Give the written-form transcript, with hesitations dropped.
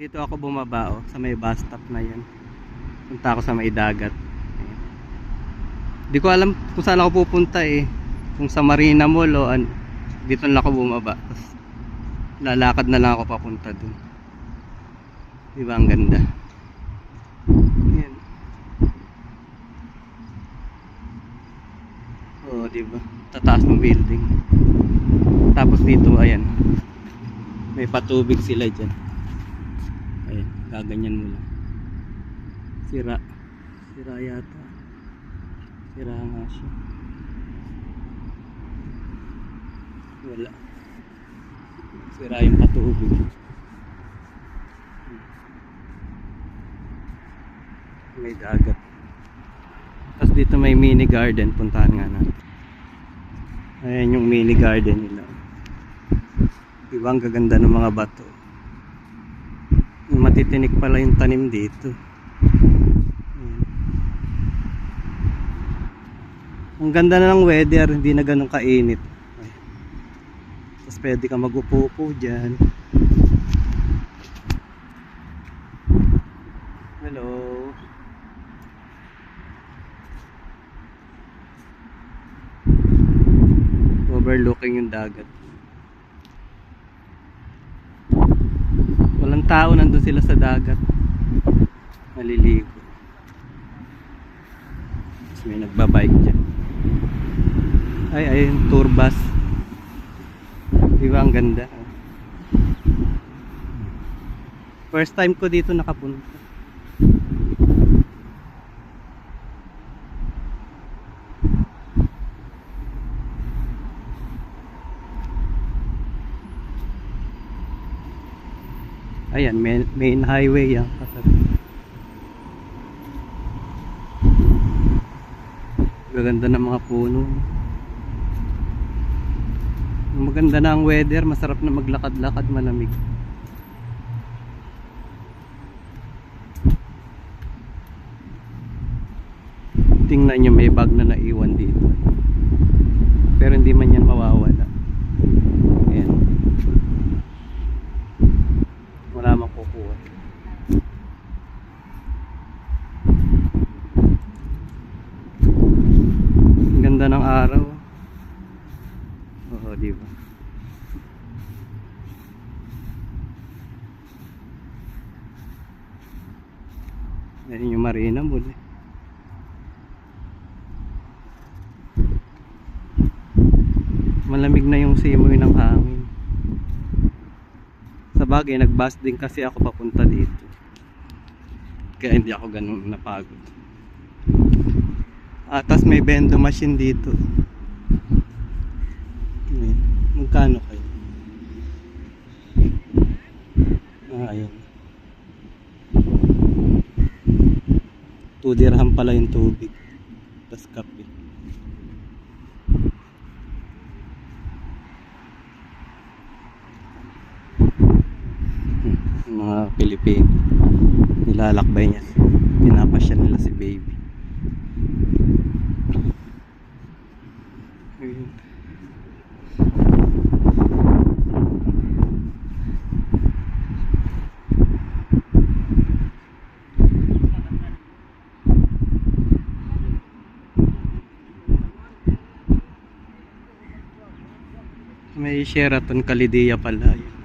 Dito ako bumaba sa may bus stop na yan. Punta ako sa may dagat. Di ko alam kung saan ako pupunta eh. Kung sa Marina Mall o dito na ako bumaba. Tapos lalakad na lang ako papunta dun. Diba ang ganda? Ayan. Oo, diba? Tataas ng building. Tapos dito, ayan. May patubig sila dyan. Ayan, gaganyan mo lang. Sira yata. Sira nga siya. Wala. Sira yung patubig. May dagat. Tapos dito may mini garden. Puntahan nga natin. Ayan yung mini garden nila. Diba ang gaganda ng mga bato. Matitinik pala yung tanim dito. Ang ganda na ng weather, hindi na ganun kainit. Tapos pwede ka mag-upo-upo dyan. Hello. Overlooking yung dagat. Walang tao, nandun sila sa dagat. Naliligo. Tapos may nagbabike dyan. Ay, tour bus. Diba ang ganda? First time ko dito nakapunta. Ayan, main highway yan. Gaganda ng mga puno. Maganda na ang weather, masarap na maglakad-lakad, malamig. Tingnan nyo, may bag na naiwan dito. Pero hindi man yan mawawala. Ayan. Wala makukuha. Ang ganda ng araw. Oo, diba? Ayan yung Marina Mall. Malamig na yung simoy ng hangin. Sa bagay, nag-bus din kasi ako papunta dito. Kaya hindi ako ganun napagod. Tas may bendo machine dito. Magkano kayo? Ayun. 2 dirham pala yung tubig. Tas kape. Mga Pilipino, nilalakbay niya. Pinapasya nila si baby. Ayun. May Sheraton Calidia pala yun.